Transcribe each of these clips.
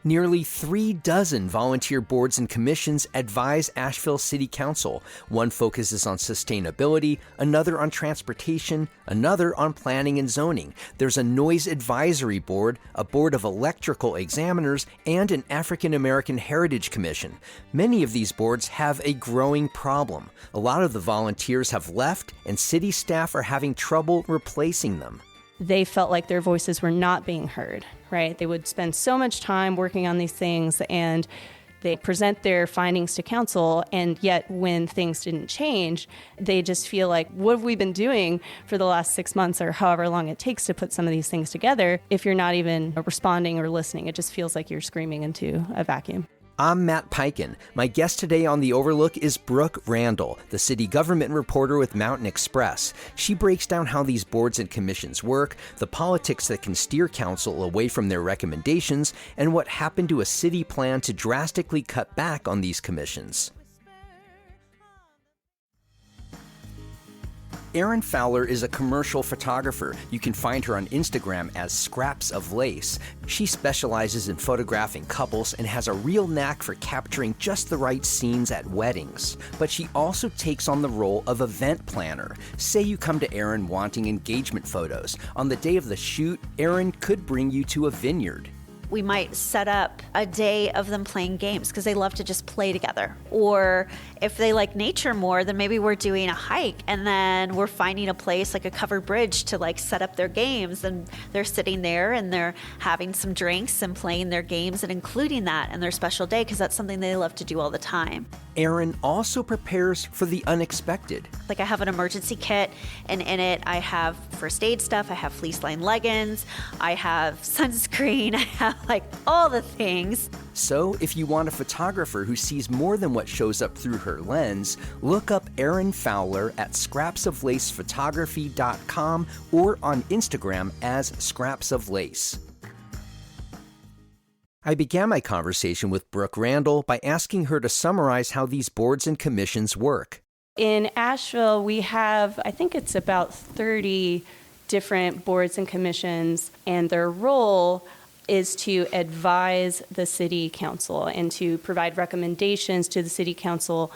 Nearly 36 volunteer boards and commissions advise Asheville City Council. One focuses on sustainability, another on transportation, another on planning and zoning. There's a noise advisory board, a board of electrical examiners, and an African American Heritage Commission. Many of these boards have a growing problem. A lot of the volunteers have left, and city staff are having trouble replacing them. They felt like their voices were not being heard, right? They would spend so much time working on these things and they present their findings to council, and yet when things didn't change, they just feel like, what have we been doing for the last 6 months or however long it takes to put some of these things together if you're not even responding or listening? It just feels like you're screaming into a vacuum. I'm Matt Peiken. My guest today on The Overlook is Brooke Randle, the city government reporter with Mountain Xpress. She breaks down how these boards and commissions work, the politics that can steer council away from their recommendations, and what happened to a city plan to drastically cut back on these commissions. Erin Fowler is a commercial photographer. You can find her on Instagram as Scraps of Lace. She specializes in photographing couples and has a real knack for capturing just the right scenes at weddings. But she also takes on the role of event planner. Say you come to Erin wanting engagement photos. On the day of the shoot, Erin could bring you to a vineyard. We might set up a day of them playing games because they love to just play together. Or if they like nature more, then maybe we're doing a hike and then we're finding a place like a covered bridge to like set up their games, and they're sitting there and they're having some drinks and playing their games and including that in their special day because that's something they love to do all the time. Erin also prepares for the unexpected. Like I have an emergency kit, and in it I have first aid stuff, I have fleece lined leggings, I have sunscreen, I have like all the things. So if you want a photographer who sees more than what shows up through her lens, look up Erin Fowler at scrapsoflacephotography.com or on Instagram as Scraps of Lace. I began my conversation with Brooke Randle by asking her to summarize how these boards and commissions work. In Asheville, we have, I think it's about 30 different boards and commissions, and their role is to advise the city council and to provide recommendations to the city council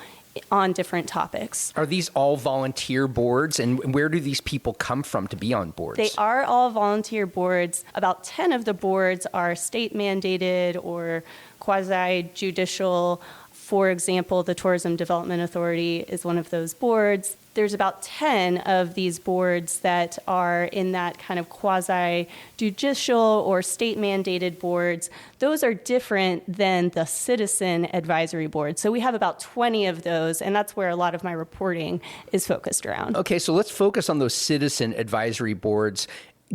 on different topics. Are these all volunteer boards, and where do these people come from to be on boards? They are all volunteer boards. About 10 of the boards are state mandated or quasi-judicial. For example, the Tourism Development Authority is one of those boards. There's about 10 of these boards that are in that kind of quasi-judicial or state-mandated boards. Those are different than the citizen advisory board. So we have about 20 of those, and that's where a lot of my reporting is focused around. Okay, so let's focus on those citizen advisory boards.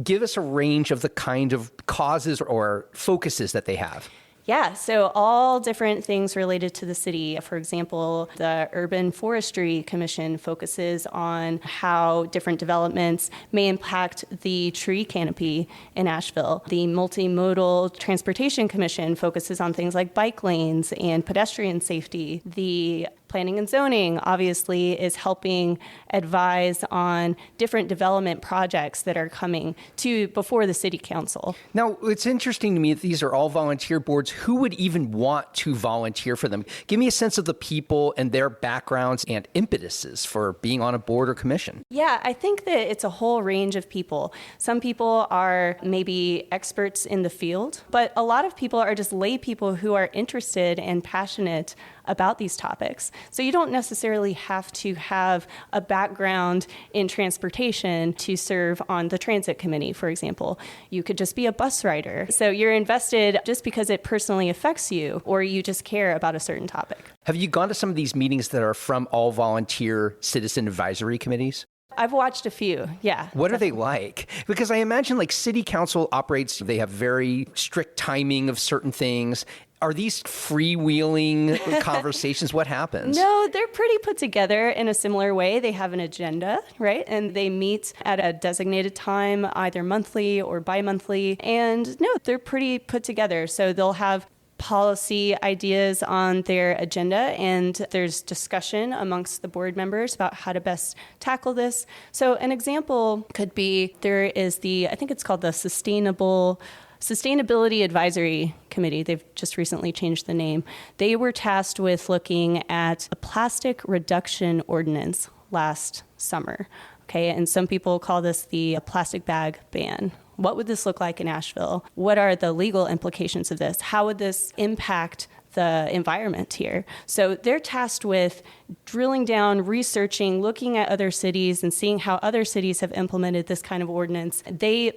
Give us a range of the kind of causes or focuses that they have. Yeah, so all different things related to the city. For example, the Urban Forestry Commission focuses on how different developments may impact the tree canopy in Asheville. The Multimodal Transportation Commission focuses on things like bike lanes and pedestrian safety. The Planning and Zoning, obviously, is helping advise on different development projects that are coming to before the city council. Now, it's interesting to me that these are all volunteer boards. Who would even want to volunteer for them? Give me a sense of the people and their backgrounds and impetuses for being on a board or commission. Yeah, I think that it's a whole range of people. Some people are maybe experts in the field, but a lot of people are just lay people who are interested and passionate about these topics. So you don't necessarily have to have a background in transportation to serve on the transit committee, for example. You could just be a bus rider. So you're invested just because it personally affects you, or you just care about a certain topic. Have you gone to some of these meetings that are from all volunteer citizen advisory committees? I've watched a few, yeah. What are they like? Because I imagine like city council operates, they have very strict timing of certain things. Are these freewheeling conversations? What happens? No, they're pretty put together in a similar way. They have an agenda, right? And they meet at a designated time, either monthly or bi-monthly. And no, they're pretty put together. So they'll have policy ideas on their agenda, and there's discussion amongst the board members about how to best tackle this. So an example could be there is I think it's called the Sustainable Sustainability Advisory Committee, they've just recently changed the name, they were tasked with looking at a plastic reduction ordinance last summer. Okay, and some people call this the plastic bag ban. What would this look like in Asheville? What are the legal implications of this? How would this impact the environment here? So they're tasked with drilling down, researching, looking at other cities and seeing how other cities have implemented this kind of ordinance. They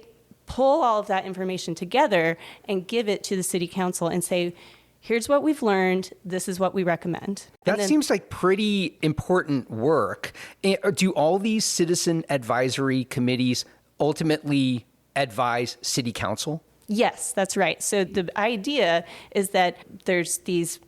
pull all of that information together and give it to the city council and say, here's what we've learned. This is what we recommend. That seems like pretty important work. Do all these citizen advisory committees ultimately advise city council? Yes, that's right. So the idea is that there's these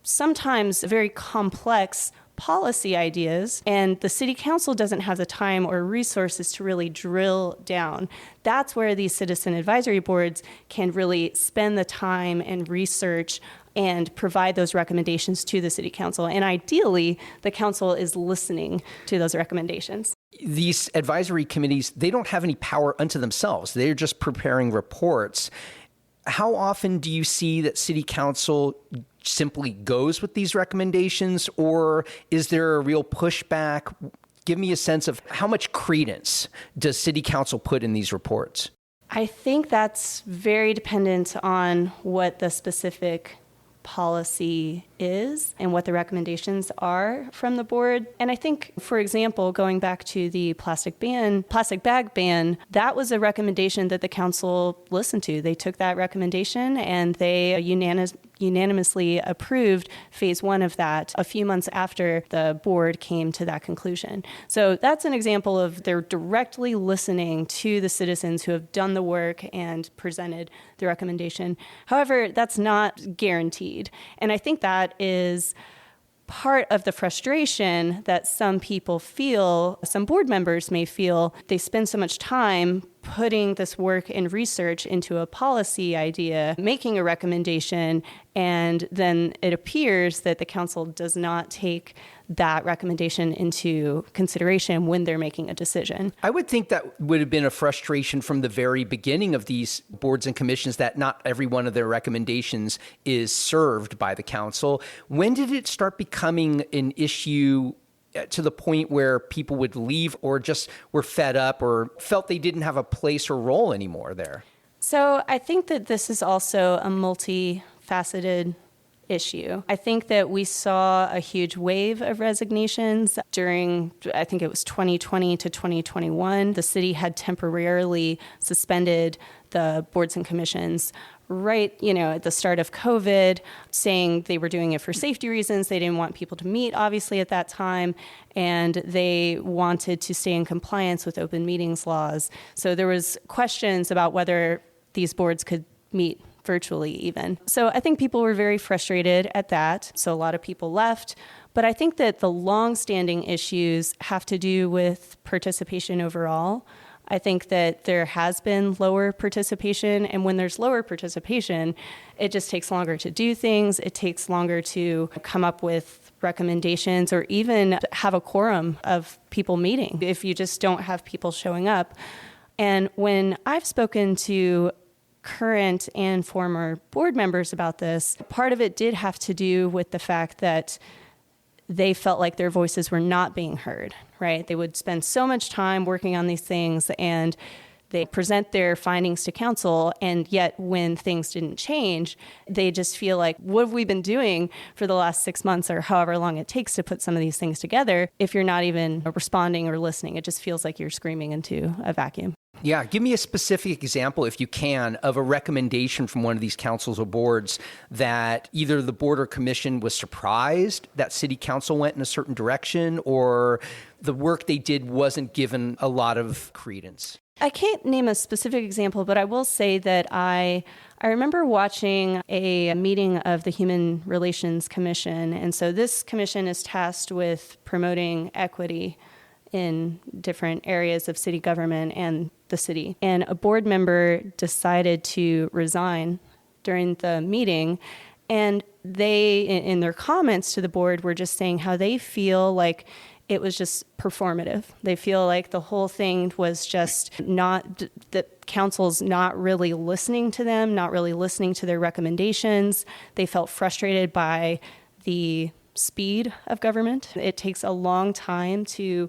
sometimes very complex policy ideas, and the city council doesn't have the time or resources to really drill down. That's where these citizen advisory boards can really spend the time and research and provide those recommendations to the city council. And ideally, the council is listening to those recommendations. These advisory committees, they don't have any power unto themselves. They're just preparing reports. How often do you see that city council simply goes with these recommendations, or is there a real pushback? Give me a sense of how much credence does city council put in these reports? I think that's very dependent on what the specific policy is and what the recommendations are from the board. And I think, for example, going back to the plastic bag ban, that was a recommendation that the council listened to. They took that recommendation and they unanimously approved phase one of that a few months after the board came to that conclusion. So that's an example of they're directly listening to the citizens who have done the work and presented the recommendation. However, that's not guaranteed. And I think that is part of the frustration that some people feel, some board members may feel. They spend so much time putting this work and research into a policy idea, making a recommendation, and then it appears that the council does not take that recommendation into consideration when they're making a decision. I would think that would have been a frustration from the very beginning of these boards and commissions, that not every one of their recommendations is served by the council. When did it start becoming an issue to the point where people would leave or just were fed up or felt they didn't have a place or role anymore there? So I think that this is also a multifaceted issue. I think that we saw a huge wave of resignations during, I think it was 2020 to 2021. The city had temporarily suspended the boards and commissions right, at the start of COVID, saying they were doing it for safety reasons. They didn't want people to meet, obviously, at that time, and they wanted to stay in compliance with open meetings laws. So there was questions about whether these boards could meet virtually even. So I think people were very frustrated at that. So a lot of people left. But I think that the long-standing issues have to do with participation overall. I think that there has been lower participation, and when there's lower participation, it just takes longer to do things. It takes longer to come up with recommendations or even have a quorum of people meeting if you just don't have people showing up. And when I've spoken to current and former board members about this, part of it did have to do with the fact that they felt like their voices were not being heard, right? They would spend so much time working on these things and they present their findings to council, and yet when things didn't change, they just feel like, what have we been doing for the last 6 months or however long it takes to put some of these things together if you're not even responding or listening? It just feels like you're screaming into a vacuum. Yeah, give me a specific example, if you can, of a recommendation from one of these councils or boards that either the board or commission was surprised that city council went in a certain direction, or the work they did wasn't given a lot of credence. I can't name a specific example, but I will say that I remember watching a meeting of the Human Relations Commission. And so this commission is tasked with promoting equity in different areas of city government and the city. And a board member decided to resign during the meeting. And they, in their comments to the board, were just saying how they feel like it was just performative. They feel like the whole thing was just not, the council's not really listening to them, not really listening to their recommendations. They felt frustrated by the speed of government. It takes a long time to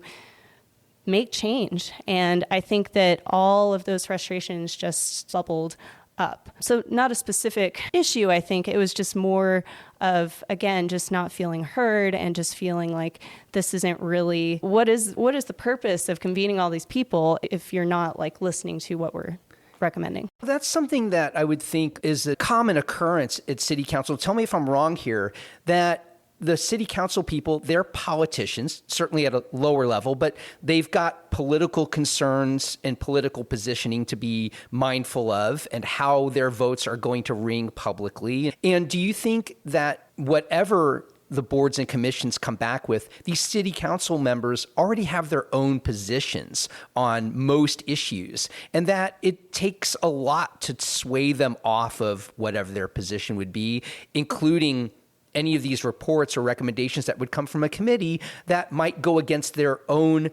make change. And I think that all of those frustrations just bubbled up. So not a specific issue, I think. It was just more of, again, just not feeling heard and just feeling like this isn't really, what is the purpose of convening all these people if you're not like listening to what we're recommending? That's something that I would think is a common occurrence at City Council. Tell me if I'm wrong here, that the City Council people, they're politicians, certainly at a lower level, but they've got political concerns and political positioning to be mindful of and how their votes are going to ring publicly. And do you think that whatever the boards and commissions come back with, these City Council members already have their own positions on most issues, and that it takes a lot to sway them off of whatever their position would be, including any of these reports or recommendations that would come from a committee that might go against their own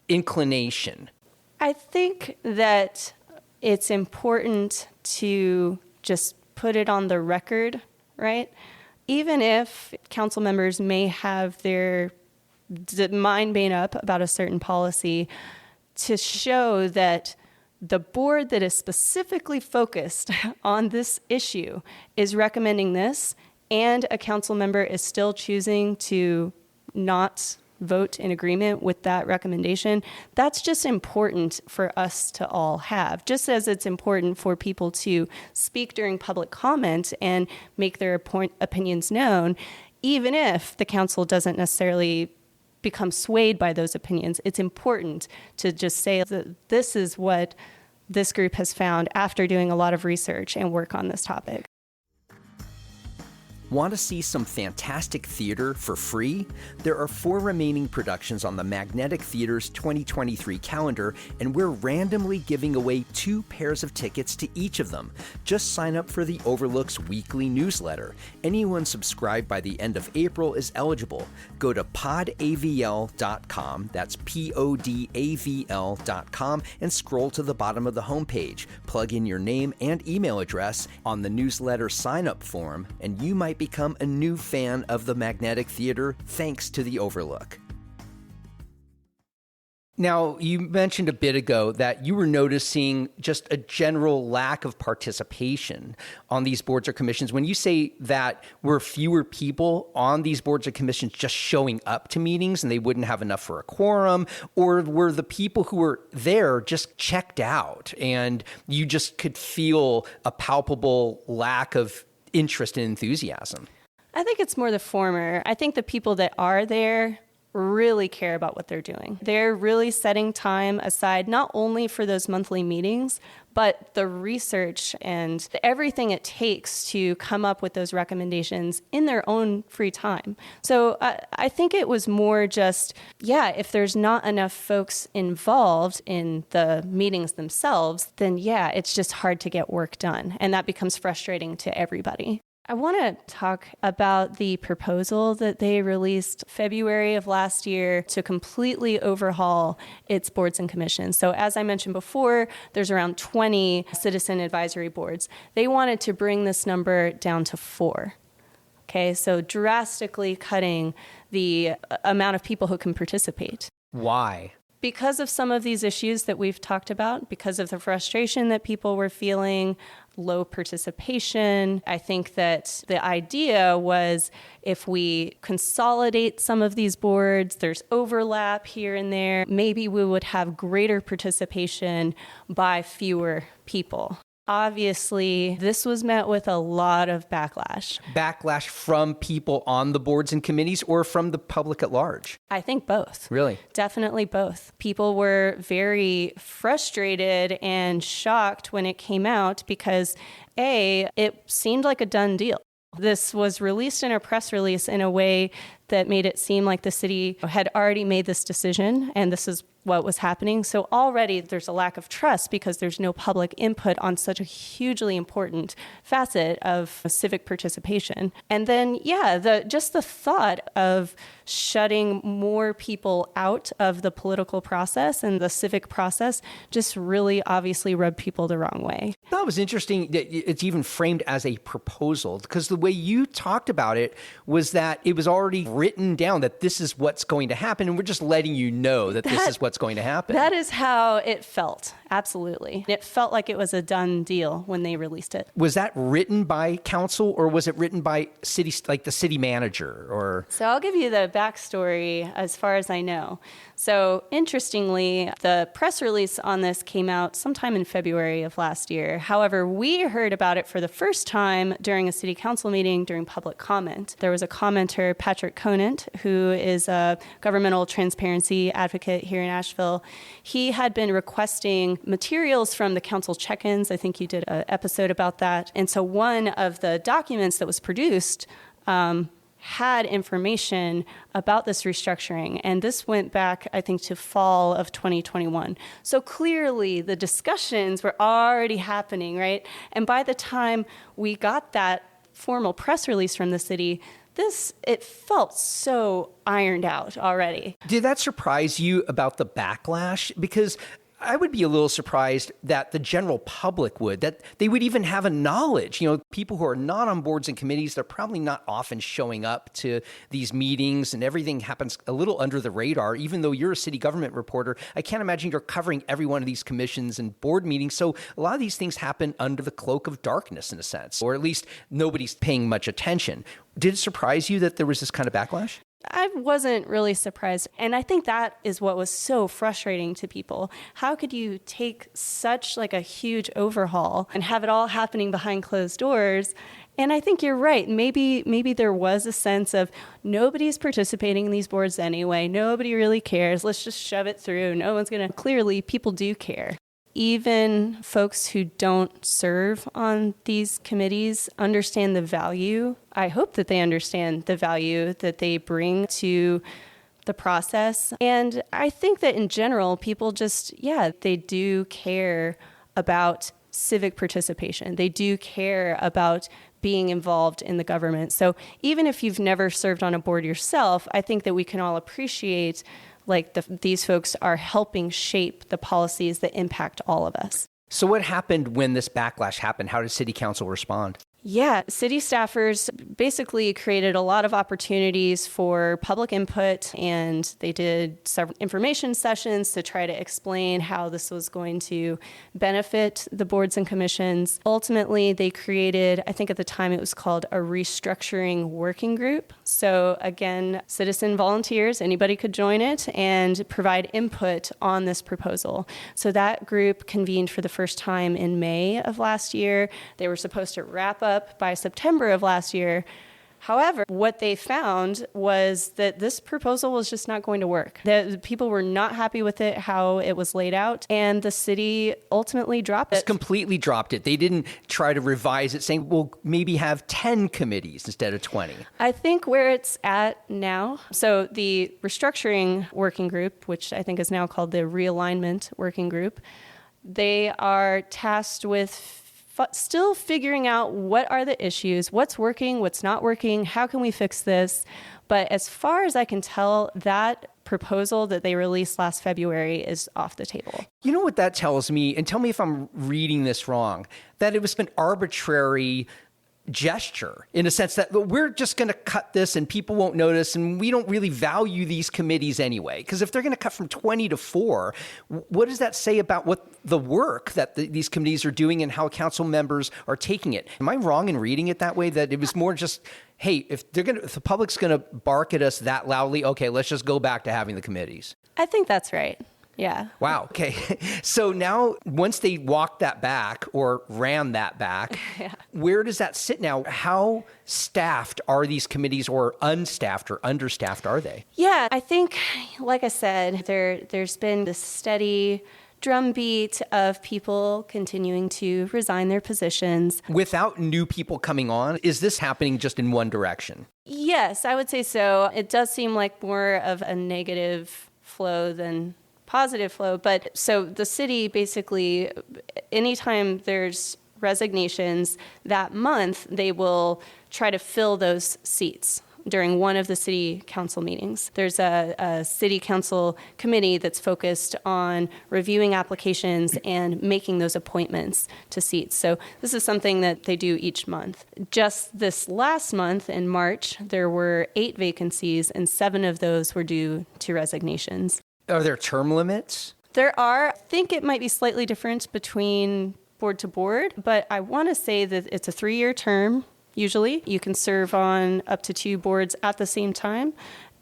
inclination? I think that it's important to just put it on the record, right? Even if council members may have their mind made up about a certain policy, to show that the board that is specifically focused on this issue is recommending this, and a council member is still choosing to not vote in agreement with that recommendation, that's just important for us to all have. Just as it's important for people to speak during public comment and make their opinions known, even if the council doesn't necessarily become swayed by those opinions, it's important to just say that this is what this group has found after doing a lot of research and work on this topic. Want to see some fantastic theater for free? There are 4 remaining productions on the Magnetic Theater's 2023 calendar, and we're randomly giving away 2 pairs of tickets to each of them. Just sign up for the Overlook's weekly newsletter. Anyone subscribed by the end of April is eligible. Go to podavl.com, that's podavl.com, and scroll to the bottom of the homepage. Plug in your name and email address on the newsletter sign-up form, and you might become a new fan of the Magnetic Theater thanks to the Overlook. Now, you mentioned a bit ago that you were noticing just a general lack of participation on these boards or commissions. When you say that were fewer people on these boards or commissions just showing up to meetings and they wouldn't have enough for a quorum, or were the people who were there just checked out and you just could feel a palpable lack of interest and enthusiasm? I think it's more the former. I think the people that are there really care about what they're doing. They're really setting time aside, not only for those monthly meetings, but the research and everything it takes to come up with those recommendations in their own free time. So I think it was more just, if there's not enough folks involved in the meetings themselves, then it's just hard to get work done. And that becomes frustrating to everybody. I want to talk about the proposal that they released February of last year to completely overhaul its boards and commissions. So as I mentioned before, there's around 20 citizen advisory boards. They wanted to bring this number down to 4. Okay, so drastically cutting the amount of people who can participate. Why? Because of some of these issues that we've talked about, because of the frustration that people were feeling, low participation. I think that the idea was if we consolidate some of these boards, there's overlap here and there, maybe we would have greater participation by fewer people. Obviously, this was met with a lot of backlash. Backlash from people on the boards and committees or from the public at large? I think both. Really? Definitely both. People were very frustrated and shocked when it came out because, A, it seemed like a done deal. This was released in a press release in a way that made it seem like the city had already made this decision and this is what was happening. So already there's a lack of trust because there's no public input on such a hugely important facet of civic participation. And then, just the thought of shutting more people out of the political process and the civic process just really obviously rubbed people the wrong way. That was interesting that it's even framed as a proposal, because the way you talked about it was that it was already written down that this is what's going to happen, and we're just letting you know that this is what's going to happen. That is how it felt. Absolutely. It felt like it was a done deal when they released it. Was that written by council, or was it written by the city manager? Or So I'll give you the backstory as far as I know. So interestingly, the press release on this came out sometime in February of last year. However, we heard about it for the first time during a city council meeting during public comment. There was a commenter, Patrick Conant, who is a governmental transparency advocate here in Asheville. He had been requesting materials from the council check-ins. I think you did an episode about that. And so one of the documents that was produced had information about this restructuring. And this went back, I think, to fall of 2021. So clearly the discussions were already happening, right? And by the time we got that formal press release from the city, it felt so ironed out already. Did that surprise you about the backlash? Because I would be a little surprised that the general public that they would even have a knowledge. People who are not on boards and committees, they're probably not often showing up to these meetings, and everything happens a little under the radar. Even though you're a city government reporter, I can't imagine you're covering every one of these commissions and board meetings. So a lot of these things happen under the cloak of darkness, in a sense, or at least nobody's paying much attention. Did it surprise you that there was this kind of backlash? I wasn't really surprised. And I think that is what was so frustrating to people. How could you take such a huge overhaul and have it all happening behind closed doors? And I think you're right. Maybe there was a sense of nobody's participating in these boards anyway. Nobody really cares. Let's just shove it through. No one's going to. Clearly, people do care. Even folks who don't serve on these committees understand the value. I hope that they understand the value that they bring to the process. And I think that in general, people they do care about civic participation. They do care about being involved in the government. So even if you've never served on a board yourself, I think that we can all appreciate these folks are helping shape the policies that impact all of us. So what happened when this backlash happened? How did City Council respond? Yeah, city staffers basically created a lot of opportunities for public input, and they did several information sessions to try to explain how this was going to benefit the boards and commissions. Ultimately, they created, I think at the time it was called a restructuring working group. So again, citizen volunteers, anybody could join it and provide input on this proposal. So that group convened for the first time in May of last year. They were supposed to wrap up by September of last year. However, what they found was that this proposal was just not going to work. The people were not happy with it, how it was laid out, and the city ultimately dropped it. Just completely dropped it. They didn't try to revise it, saying, we'll maybe have 10 committees instead of 20. I think where it's at now, so the restructuring working group, which I think is now called the realignment working group, they are tasked with still figuring out what are the issues, what's working, what's not working, how can we fix this? But as far as I can tell, that proposal that they released last February is off the table. You know what that tells me, and tell me if I'm reading this wrong, that it was an arbitrary gesture in a sense that we're just going to cut this and people won't notice, and we don't really value these committees anyway. Because if they're going to cut from 20 to 4, what does that say about what the work that these committees are doing and how council members are taking it? Am I wrong in reading it that way, that it was more just, hey, if the public's going to bark at us that loudly, okay, let's just go back to having the committees? I think that's right. Yeah. Wow. Okay. So now, once they walked that back or ran that back, Where does that sit now? How staffed are these committees, or unstaffed or understaffed are they? Yeah, I think, like I said, there's been this steady drumbeat of people continuing to resign their positions. Without new people coming on, is this happening just in one direction? Yes, I would say so. It does seem like more of a negative flow than positive flow. But so the city basically, anytime there's resignations that month, they will try to fill those seats during one of the city council meetings. There's a city council committee that's focused on reviewing applications and making those appointments to seats. So this is something that they do each month. Just this last month in March, there were 8 vacancies and 7 of those were due to resignations. Are there term limits? There are. I think it might be slightly different between board to board, but I want to say that it's a 3-year term. Usually, you can serve on up to 2 boards at the same time.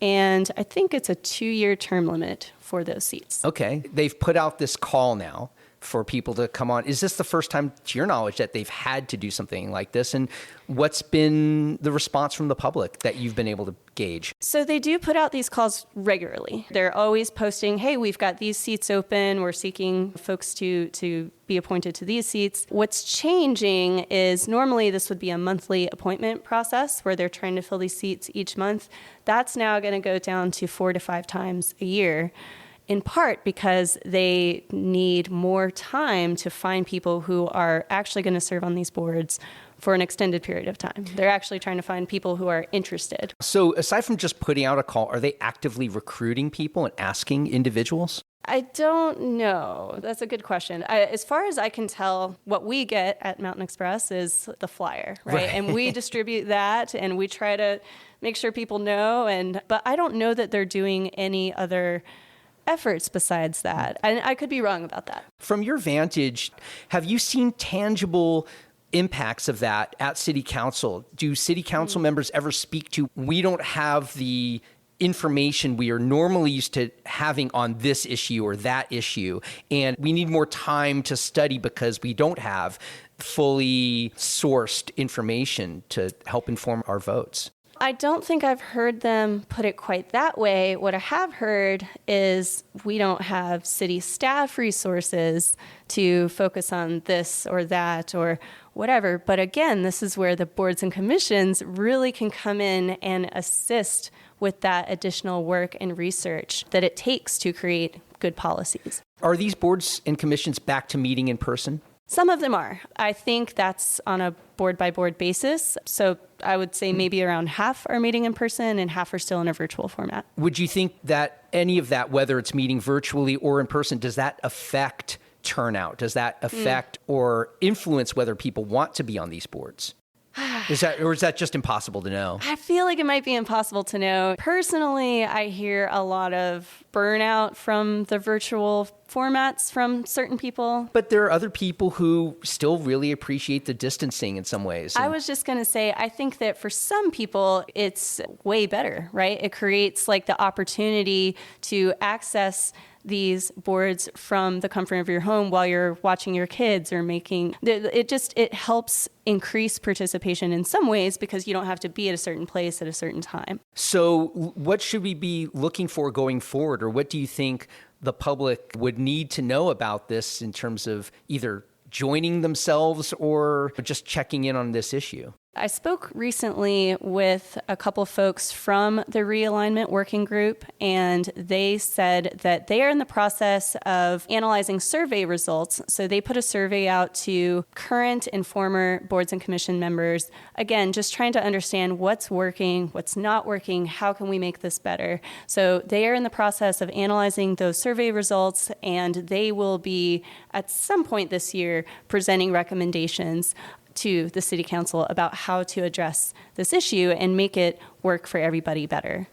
And I think it's a 2-year term limit for those seats. Okay. They've put out this call now for people to come on. Is this the first time, to your knowledge, that they've had to do something like this? And what's been the response from the public that you've been able to gauge? So they do put out these calls regularly. They're always posting, hey, we've got these seats open. We're seeking folks to be appointed to these seats. What's changing is normally this would be a monthly appointment process where they're trying to fill these seats each month. That's now going to go down to 4 to 5 times a year, in part because they need more time to find people who are actually going to serve on these boards for an extended period of time. They're actually trying to find people who are interested. So aside from just putting out a call, are they actively recruiting people and asking individuals? I don't know. That's a good question. As far as I can tell, what we get at Mountain Xpress is the flyer, right? And we distribute that and we try to make sure people know. But I don't know that they're doing any other efforts besides that. And I could be wrong about that. From your vantage, have you seen tangible impacts of that at City Council? Do City Council members ever speak to, we don't have the information we are normally used to having on this issue or that issue, and we need more time to study because we don't have fully sourced information to help inform our votes? I don't think I've heard them put it quite that way. What I have heard is we don't have city staff resources to focus on this or that or whatever. But again, this is where the boards and commissions really can come in and assist with that additional work and research that it takes to create good policies. Are these boards and commissions back to meeting in person? Some of them are. I think that's on a board-by-board basis. So I would say maybe around half are meeting in person and half are still in a virtual format. Would you think that any of that, whether it's meeting virtually or in person, does that affect turnout? Does that affect or influence whether people want to be on these boards? Is that just impossible to know? I feel like it might be impossible to know. Personally, I hear a lot of burnout from the virtual formats from certain people. But there are other people who still really appreciate the distancing in some ways. I was just going to say, I think that for some people, it's way better, right? It creates like the opportunity to access these boards from the comfort of your home while you're watching your kids or making it helps increase participation in some ways because you don't have to be at a certain place at a certain time. So what should we be looking for going forward, or what do you think the public would need to know about this in terms of either joining themselves or just checking in on this issue? I spoke recently with a couple folks from the realignment working group, and they said that they are in the process of analyzing survey results. So they put a survey out to current and former boards and commission members, again, just trying to understand what's working, what's not working, how can we make this better. So they are in the process of analyzing those survey results, and they will be, at some point this year, presenting recommendations to the City Council about how to address this issue and make it work for everybody better.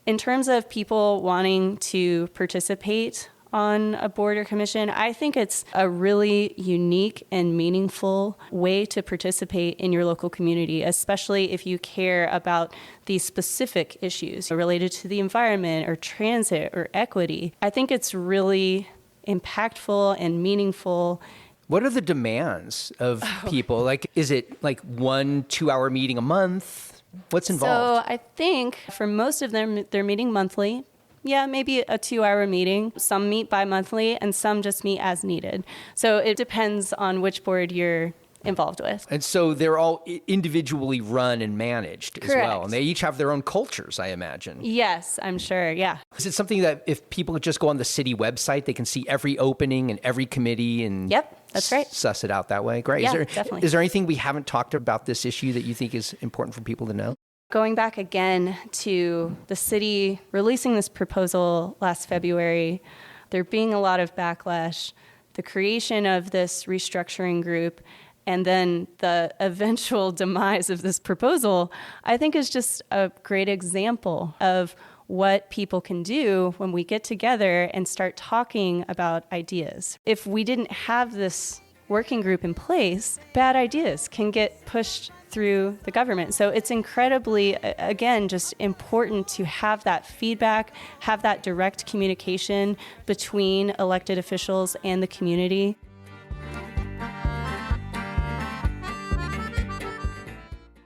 In terms of people wanting to participate on a board or commission, I think it's a really unique and meaningful way to participate in your local community, especially if you care about these specific issues related to the environment or transit or equity. I think it's really impactful and meaningful. What are the demands of people? Like, is it like 1-2 hour meeting a month? What's involved? So I think for most of them, they're meeting monthly. yeah, maybe a 2-hour meeting. Some meet bi-monthly and some just meet as needed. So it depends on which board you're involved with. And so they're all individually run and managed as Correct. well. And they each have their own cultures, I imagine. Yes, I'm sure. Yeah. Is it something that if people just go on the city website, they can see every opening and every committee and Yep, that's right. suss it out that way? Great. Yeah, definitely. Is there anything we haven't talked about this issue that you think is important for people to know? Going back again to the city releasing this proposal last February, there being a lot of backlash, the creation of this restructuring group, and then the eventual demise of this proposal, I think is just a great example of what people can do when we get together and start talking about ideas. If we didn't have this working group in place, bad ideas can get pushed through the government. So it's incredibly, again, just important to have that feedback, have that direct communication between elected officials and the community.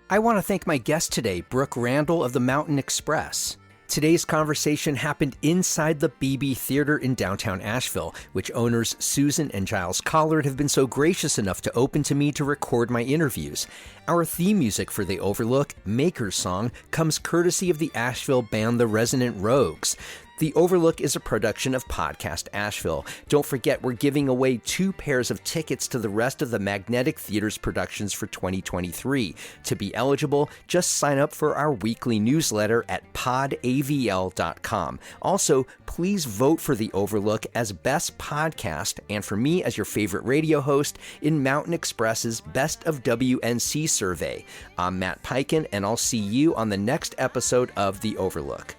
I want to thank my guest today, Brooke Randle of the Mountain Xpress. Today's conversation happened inside the BB Theater in downtown Asheville, which owners Susan and Giles Collard have been so gracious enough to open to me to record my interviews. Our theme music for The Overlook, Maker's Song, comes courtesy of the Asheville band The Resonant Rogues. The Overlook is a production of Podcast Asheville. Don't forget, we're giving away 2 pairs of tickets to the rest of the Magnetic Theater's productions for 2023. To be eligible, just sign up for our weekly newsletter at podavl.com. Also, please vote for The Overlook as Best Podcast and for me as your favorite radio host in Mountain Xpress's Best of WNC survey. I'm Matt Peiken, and I'll see you on the next episode of The Overlook.